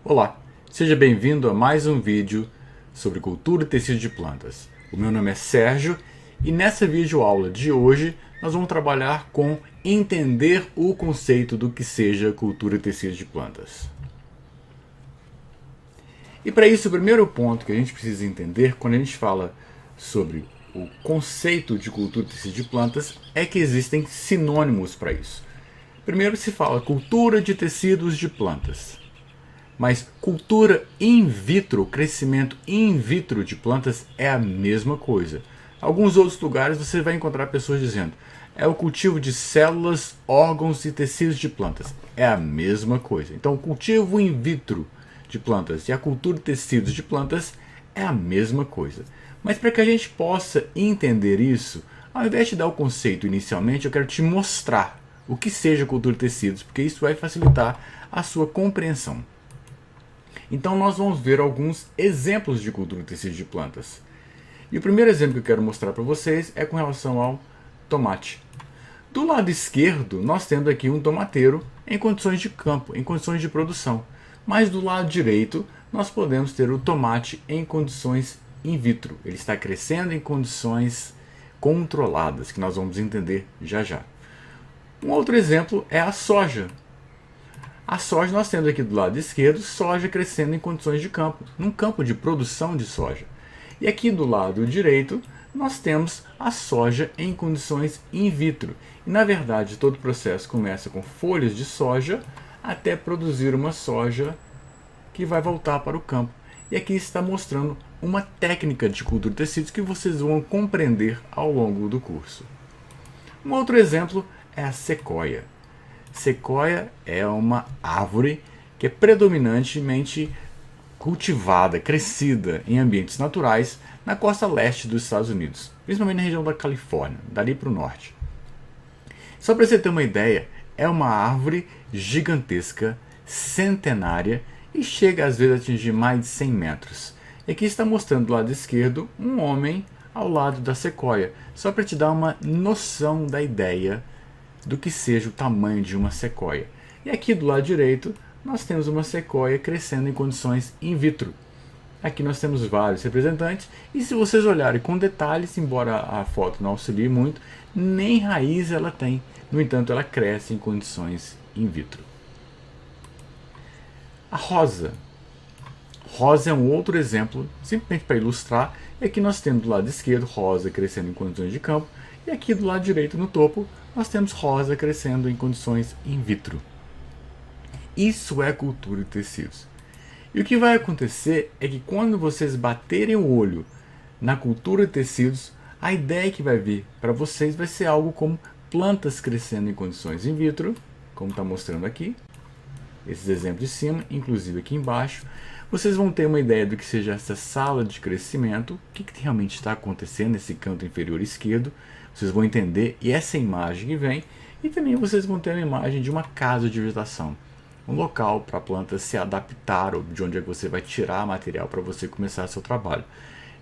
Olá, seja bem-vindo a mais um vídeo sobre cultura e tecido de plantas. O meu nome é Sérgio e nessa videoaula de hoje nós vamos trabalhar com entender o conceito do que seja cultura e tecido de plantas. E para isso, o primeiro ponto que a gente precisa entender quando a gente fala sobre o conceito de cultura e tecido de plantas é que existem sinônimos para isso. Primeiro se fala cultura de tecidos de plantas. Mas cultura in vitro, crescimento in vitro de plantas é a mesma coisa. Alguns outros lugares você vai encontrar pessoas dizendo é o cultivo de células, órgãos e tecidos de plantas. É a mesma coisa. Então o cultivo in vitro de plantas e a cultura de tecidos de plantas é a mesma coisa. Mas para que a gente possa entender isso, ao invés de dar o conceito inicialmente, eu quero te mostrar o que seja cultura de tecidos, porque isso vai facilitar a sua compreensão. Então nós vamos ver alguns exemplos de cultura de tecidos de plantas. E o primeiro exemplo que eu quero mostrar para vocês é com relação ao tomate. Do lado esquerdo, nós temos aqui um tomateiro em condições de campo, em condições de produção. Mas do lado direito, nós podemos ter o tomate em condições in vitro. Ele está crescendo em condições controladas, que nós vamos entender já já. Um outro exemplo é a soja. A soja nós temos aqui do lado esquerdo, soja crescendo em condições de campo, num campo de produção de soja. E aqui do lado direito, nós temos a soja em condições in vitro. E na verdade, todo o processo começa com folhas de soja até produzir uma soja que vai voltar para o campo. E aqui está mostrando uma técnica de cultura de tecidos que vocês vão compreender ao longo do curso. Um outro exemplo é a sequoia. Sequoia é uma árvore que é predominantemente cultivada, crescida em ambientes naturais na costa leste dos Estados Unidos, principalmente na região da Califórnia, dali para o norte. Só para você ter uma ideia, é uma árvore gigantesca, centenária e chega às vezes a atingir mais de 100 metros. E aqui está mostrando do lado esquerdo um homem ao lado da sequoia, só para te dar uma noção da ideia do que seja o tamanho de uma sequoia. E aqui do lado direito nós temos uma sequoia crescendo em condições in vitro. Aqui nós temos vários representantes e se vocês olharem com detalhes, embora a foto não auxilie muito, nem raiz ela tem. No entanto, ela cresce em condições in vitro. A rosa. Rosa é um outro exemplo, simplesmente para ilustrar. E aqui nós temos do lado esquerdo rosa crescendo em condições de campo e aqui do lado direito no topo nós temos rosa crescendo em condições in vitro. Isso é cultura de tecidos. E o que vai acontecer é que quando vocês baterem o olho na cultura de tecidos, a ideia que vai vir para vocês vai ser algo como plantas crescendo em condições in vitro, como está mostrando aqui, esses exemplos de cima, inclusive aqui embaixo. Vocês vão ter uma ideia do que seja essa sala de crescimento, o que realmente está acontecendo nesse canto inferior esquerdo. Vocês vão entender, e essa imagem que vem, e também vocês vão ter uma imagem de uma casa de vegetação, um local para a planta se adaptar, ou de onde é que você vai tirar material para você começar seu trabalho.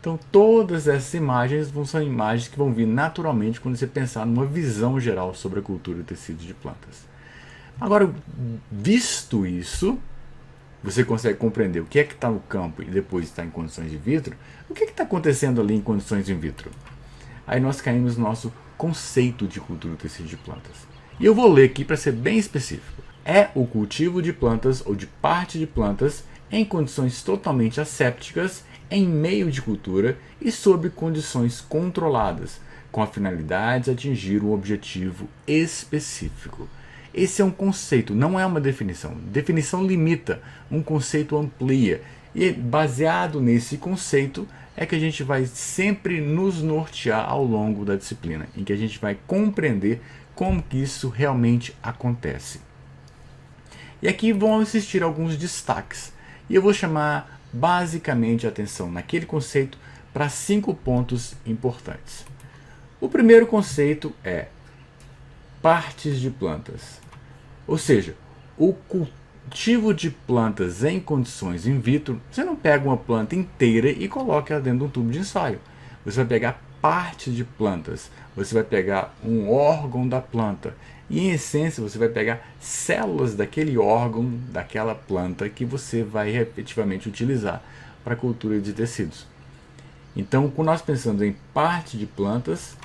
Então todas essas imagens são imagens que vão vir naturalmente quando você pensar numa visão geral sobre a cultura de tecidos de plantas. Agora, visto isso, você consegue compreender o que é que está no campo e depois está em condições in vitro, o que está acontecendo ali em condições in vitro? Aí nós caímos no nosso conceito de cultura de tecido de plantas. E eu vou ler aqui para ser bem específico. É o cultivo de plantas ou de parte de plantas em condições totalmente assépticas, em meio de cultura e sob condições controladas, com a finalidade de atingir um objetivo específico. Esse é um conceito, não é uma definição. Definição limita, um conceito amplia. E baseado nesse conceito é que a gente vai sempre nos nortear ao longo da disciplina, em que a gente vai compreender como que isso realmente acontece. E aqui vão existir alguns destaques, e eu vou chamar basicamente a atenção naquele conceito para 5 pontos importantes. O primeiro conceito é partes de plantas, ou seja, o cultivo de plantas em condições in vitro. Você não pega uma planta inteira e coloca ela dentro de um tubo de ensaio. Você vai pegar parte de plantas, você vai pegar um órgão da planta e, em essência, você vai pegar células daquele órgão, daquela planta que você vai efetivamente utilizar para a cultura de tecidos. Então, quando nós pensamos em parte de plantas,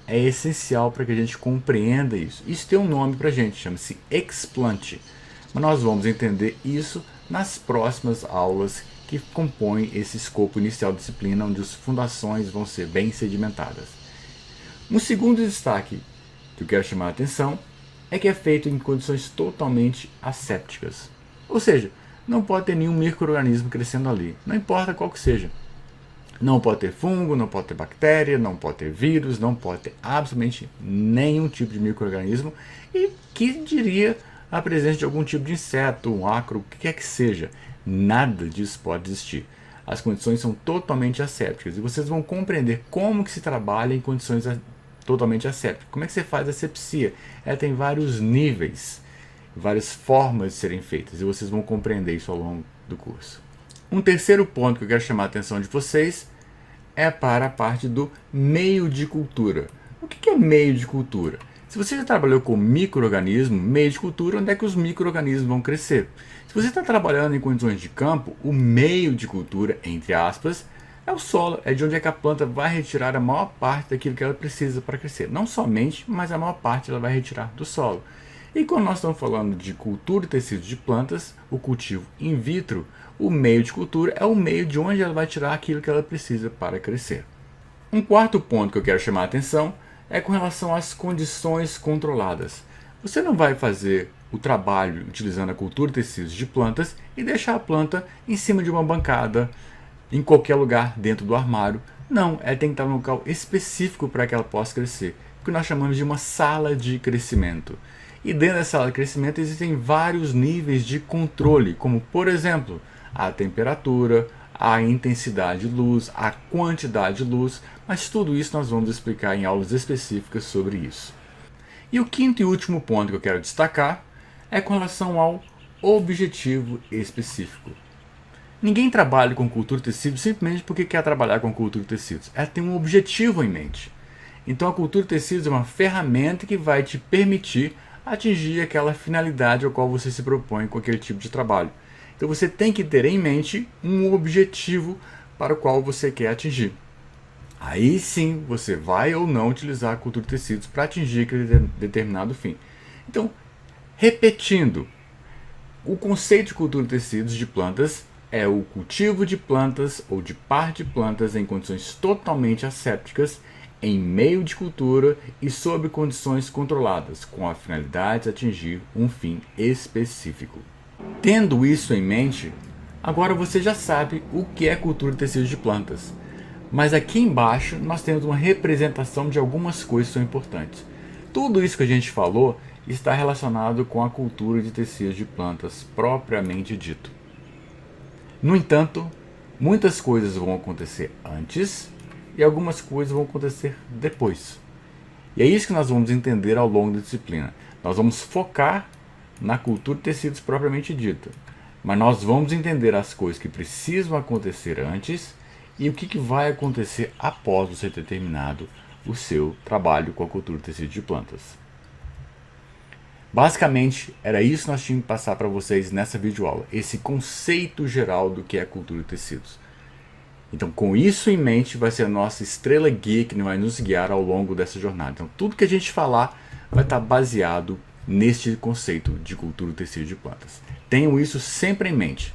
é essencial para que a gente compreenda isso. Isso tem um nome para a gente, chama-se explante. Mas nós vamos entender isso nas próximas aulas que compõem esse escopo inicial da disciplina, onde as fundações vão ser bem sedimentadas. Um segundo destaque que eu quero chamar a atenção é que é feito em condições totalmente assépticas. Ou seja, não pode ter nenhum micro-organismo crescendo ali, não importa qual que seja. Não pode ter fungo, não pode ter bactéria, não pode ter vírus, não pode ter absolutamente nenhum tipo de micro-organismo, e que diria a presença de algum tipo de inseto, um ácaro, o que quer que seja. Nada disso pode existir. As condições são totalmente assépticas e vocês vão compreender como que se trabalha em condições totalmente assépticas. Como é que você faz a asepsia? Ela tem vários níveis, várias formas de serem feitas, e vocês vão compreender isso ao longo do curso. Um terceiro ponto que eu quero chamar a atenção de vocês é para a parte do meio de cultura. O que é meio de cultura? Se você já trabalhou com micro-organismo, meio de cultura, onde é que os micro-organismos vão crescer? Se você está trabalhando em condições de campo, o meio de cultura, entre aspas, é o solo, é de onde é que a planta vai retirar a maior parte daquilo que ela precisa para crescer. Não somente, mas a maior parte ela vai retirar do solo. E quando nós estamos falando de cultura e tecidos de plantas, o cultivo in vitro, o meio de cultura é o meio de onde ela vai tirar aquilo que ela precisa para crescer. Um quarto ponto que eu quero chamar a atenção é com relação às condições controladas. Você não vai fazer o trabalho utilizando a cultura e tecidos de plantas e deixar a planta em cima de uma bancada, em qualquer lugar dentro do armário. Não, ela tem que estar num local específico para que ela possa crescer, que nós chamamos de uma sala de crescimento. E dentro dessa sala de crescimento existem vários níveis de controle, como por exemplo, a temperatura, a intensidade de luz, a quantidade de luz, mas tudo isso nós vamos explicar em aulas específicas sobre isso. E o quinto e último ponto que eu quero destacar é com relação ao objetivo específico. Ninguém trabalha com cultura de tecidos simplesmente porque quer trabalhar com cultura de tecidos. Ela tem um objetivo em mente. Então a cultura de tecidos é uma ferramenta que vai te permitir atingir aquela finalidade ao qual você se propõe com aquele tipo de trabalho. Então você tem que ter em mente um objetivo para o qual você quer atingir. Aí sim você vai ou não utilizar a cultura de tecidos para atingir aquele determinado fim. Então, repetindo, o conceito de cultura de tecidos de plantas é o cultivo de plantas ou de parte de plantas em condições totalmente assépticas, em meio de cultura e sob condições controladas, com a finalidade de atingir um fim específico. Tendo isso em mente, agora você já sabe o que é cultura de tecidos de plantas. Mas aqui embaixo nós temos uma representação de algumas coisas que são importantes. Tudo isso que a gente falou está relacionado com a cultura de tecidos de plantas propriamente dito. No entanto, muitas coisas vão acontecer antes e algumas coisas vão acontecer depois. E é isso que nós vamos entender ao longo da disciplina. Nós vamos focar na cultura de tecidos propriamente dita, mas nós vamos entender as coisas que precisam acontecer antes e o que vai acontecer após você ter terminado o seu trabalho com a cultura de tecidos de plantas. Basicamente, era isso que nós tínhamos que passar para vocês nessa videoaula, esse conceito geral do que é cultura de tecidos. Então, com isso em mente, vai ser a nossa estrela guia que vai nos guiar ao longo dessa jornada. Então, tudo que a gente falar vai estar baseado neste conceito de cultura de tecidos de plantas. Tenham isso sempre em mente.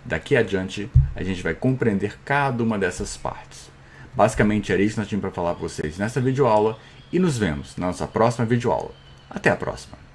Daqui adiante, a gente vai compreender cada uma dessas partes. Basicamente, era isso que nós tínhamos para falar para vocês nessa videoaula e nos vemos na nossa próxima videoaula. Até a próxima!